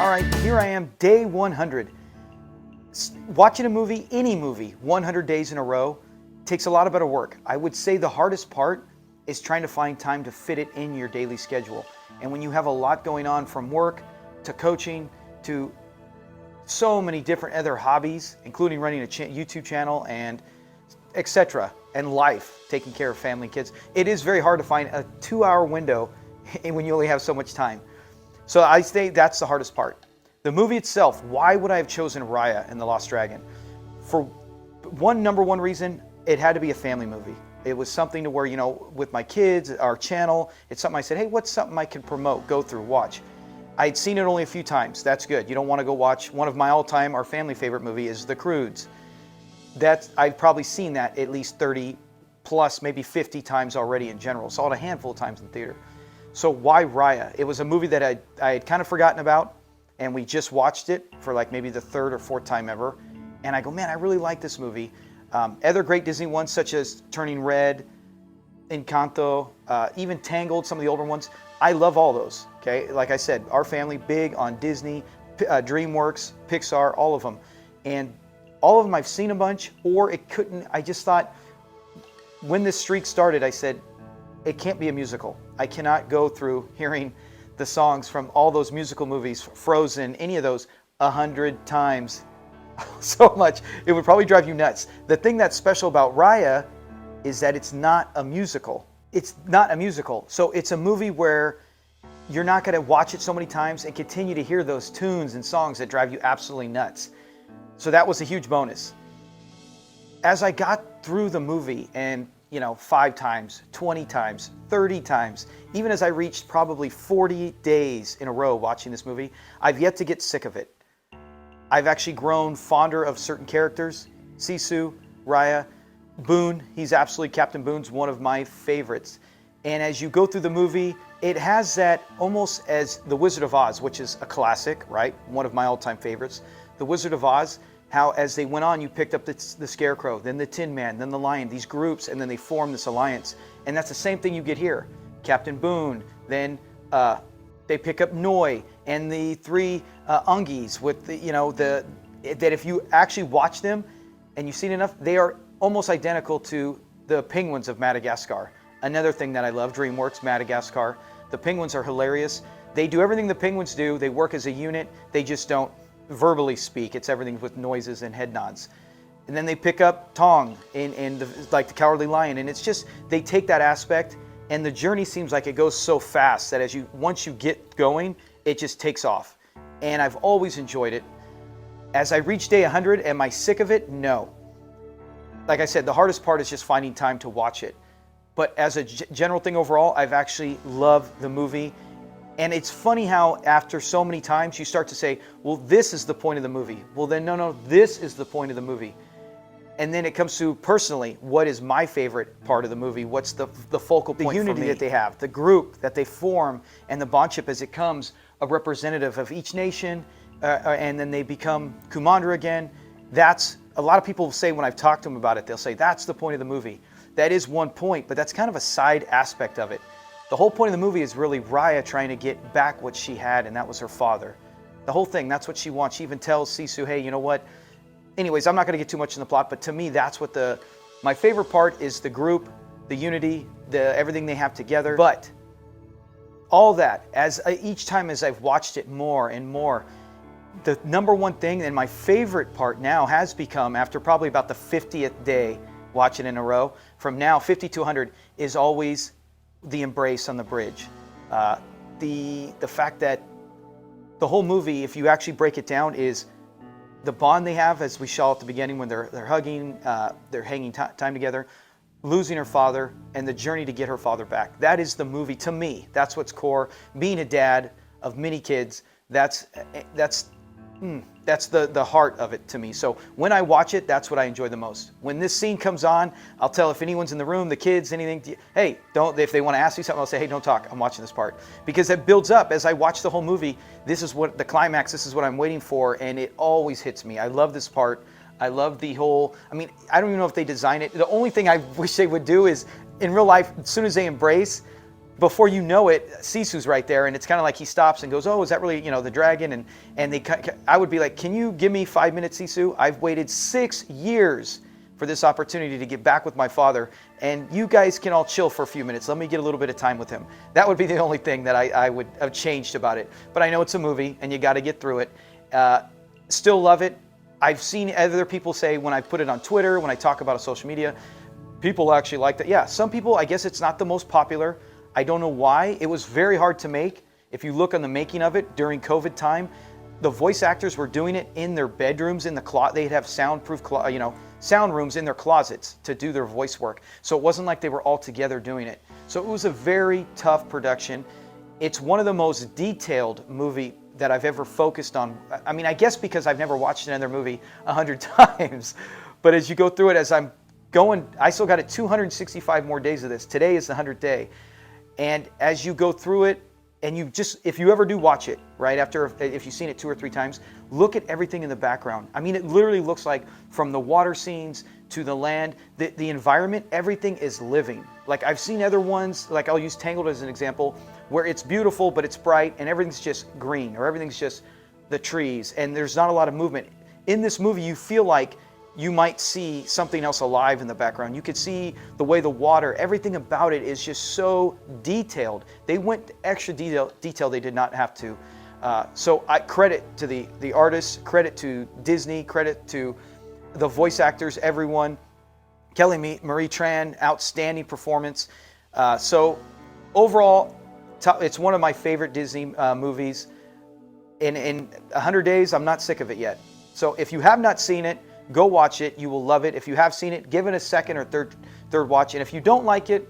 All right, here I am, day 100. Watching a movie, any movie, 100 days in a row, takes a lot of better work. I would say the hardest part is trying to find time to fit it in your daily schedule. And when you have a lot going on, from work to coaching to so many different other hobbies, including running a YouTube channel and etc., and life, taking care of family and kids, it is very hard to find a 2-hour window when you only have so much time. So I say that's the hardest part. The movie itself, why would I have chosen Raya and the Lost Dragon? For number one reason, it had to be a family movie. It was something to where, you know, with my kids, our channel, it's something I said, hey, what's something I can promote, go through, watch. I'd seen it only a few times. That's good. You don't want to go watch one of my all-time, our family favorite movie is The Croods. I've probably seen that at least 30 plus, maybe 50 times already in general. Saw it a handful of times in theater. So why Raya? It was a movie that I had kind of forgotten about, and we just watched it for like maybe the third or fourth time ever. And I go, man, I really like this movie. Other great Disney ones such as Turning Red, Encanto, even Tangled, some of the older ones. I love all those, okay? Like I said, our family, big on Disney, DreamWorks, Pixar, all of them. And all of them I've seen a bunch, or it couldn't, I just thought, when this streak started, I said, it can't be a musical. I cannot go through hearing the songs from all those musical movies, Frozen, any of those, 100 times. So much. It would probably drive you nuts. The thing that's special about Raya is that it's not a musical. It's not a musical. So it's a movie where you're not going to watch it so many times and continue to hear those tunes and songs that drive you absolutely nuts. So that was a huge bonus. As I got through the movie and 5 times, 20 times, 30 times, even as I reached probably 40 days in a row watching this movie, I've yet to get sick of it. I've actually grown fonder of certain characters. Sisu, Raya, Boone, he's absolutely, Captain Boone's one of my favorites. And as you go through the movie, it has that almost as The Wizard of Oz, which is a classic, right? One of my all-time favorites. The Wizard of Oz, how as they went on, you picked up the Scarecrow, then the Tin Man, then the Lion, these groups, and then they form this alliance. And that's the same thing you get here. Captain Boone, then they pick up Noi, and the 3 Ungies with that if you actually watch them and you've seen enough, they are almost identical to the penguins of Madagascar. Another thing that I love, DreamWorks, Madagascar. The penguins are hilarious. They do everything the penguins do. They work as a unit. They just don't verbally speak. It's everything with noises and head nods. And then they pick up Tong in like the Cowardly Lion, and it's just, they take that aspect, and the journey seems like it goes so fast that once you get going, it just takes off. And I've always enjoyed it. As I reach day 100, am I sick of it? No. Like I said, the hardest part is just finding time to watch it. But as a general thing overall, I've actually loved the movie. And it's funny how after so many times you start to say, well, this is the point of the movie. Well, then, no, this is the point of the movie. And then it comes to personally, what is my favorite part of the movie? What's the focal point for me? The unity that they have, the group that they form, and the bondship as it comes a representative of each nation, and then they become Kumandra again. That's, a lot of people say when I've talked to them about it, they'll say, that's the point of the movie. That is one point, but that's kind of a side aspect of it. The whole point of the movie is really Raya trying to get back what she had, and that was her father. The whole thing, that's what she wants. She even tells Sisu, hey, you know what? Anyways, I'm not going to get too much in the plot, but to me, that's what my favorite part is, the group, the unity, everything they have together. But all that, each time as I've watched it more and more, the number one thing, and my favorite part now has become, after probably about the 50th day watching in a row, from now 50 to 100, is always the embrace on the bridge. The fact that the whole movie, if you actually break it down, is the bond they have, as we saw at the beginning when they're hugging, they're hanging time together, losing her father, and the journey to get her father back. That is the movie to me. That's what's core. Being a dad of many kids, that's the heart of it to me. So when I watch it, that's what I enjoy the most. When this scene comes on, I'll tell if anyone's in the room, the kids, anything, hey, if they want to ask me something, I'll say, hey, don't talk, I'm watching this part. Because it builds up. As I watch the whole movie, this is what the climax, this is what I'm waiting for, and it always hits me. I love this part. I love the whole, I don't even know if they design it. The only thing I wish they would do is, in real life, as soon as they embrace, before you know it, Sisu's right there, and it's kind of like he stops and goes, "Oh, is that really, the dragon?" And I would be like, "Can you give me 5 minutes, Sisu? I've waited 6 years for this opportunity to get back with my father, and you guys can all chill for a few minutes. Let me get a little bit of time with him." That would be the only thing that I would have changed about it. But I know it's a movie, and you got to get through it. Still love it. I've seen other people say when I put it on Twitter, when I talk about it on social media, people actually like that. Yeah, some people, I guess it's not the most popular. I don't know why. It was very hard to make. If you look on the making of it during COVID time, the voice actors were doing it in their bedrooms, in the closet. They'd have soundproof, sound rooms in their closets to do their voice work. So it wasn't like they were all together doing it. So it was a very tough production. It's one of the most detailed movie that I've ever focused on. I mean, I guess because I've never watched another movie 100 times. But as you go through it, as I'm going, I still got 265 more days of this. Today is the 100th day. And as you go through it, and if you ever do watch it, right after, if you've seen it 2 or 3 times, look at everything in the background. I mean, it literally looks like from the water scenes to the land, the environment, everything is living. Like I've seen other ones, like I'll use Tangled as an example, where it's beautiful, but it's bright and everything's just green, or everything's just the trees, and there's not a lot of movement. In this movie, you feel like you might see something else alive in the background. You could see the way the water, everything about it is just so detailed. They went to extra detail they did not have to. So I credit to the artists, credit to Disney, credit to the voice actors, everyone. Kelly Marie Tran, outstanding performance. So overall, it's one of my favorite Disney movies. In 100 days, I'm not sick of it yet. So if you have not seen it, go watch it. You will love it. If you have seen it, give it a second or third watch. And if you don't like it,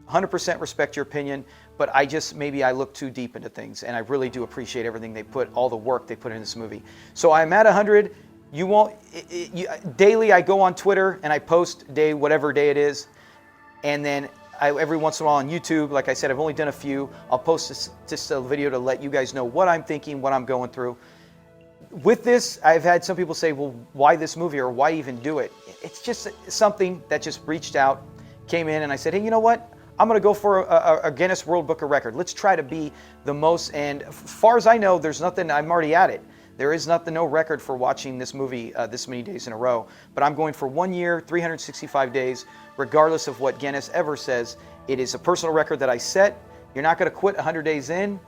100% respect your opinion. But maybe I look too deep into things, and I really do appreciate everything all the work they put in this movie. So I'm at 100. Daily I go on Twitter and I post whatever day it is. And then every once in a while on YouTube, like I said, I've only done a few. I'll post just a video to let you guys know what I'm thinking, what I'm going through. With this, I've had some people say, well, why this movie, or why even do it? It's just something that just reached out, came in, and I said, hey, you know what? I'm going to go for a Guinness World Book of Record. Let's try to be the most, and as far as I know, there's nothing, I'm already at it. There is no record for watching this movie this many days in a row. But I'm going for 1 year, 365 days, regardless of what Guinness ever says. It is a personal record that I set. You're not going to quit 100 days in.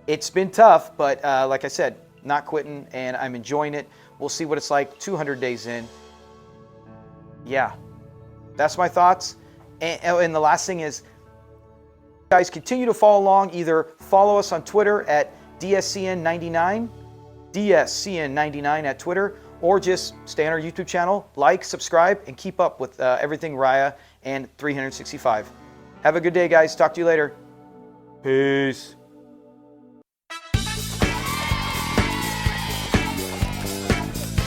It's been tough, but like I said, not quitting, and I'm enjoying it. We'll see what it's like 200 days in. Yeah, that's my thoughts. And the last thing is, guys, continue to follow along. Either follow us on Twitter at DSCN99, DSCN99 at Twitter, or just stay on our YouTube channel, like, subscribe, and keep up with everything Raya and 365. Have a good day, guys. Talk to you later. Peace.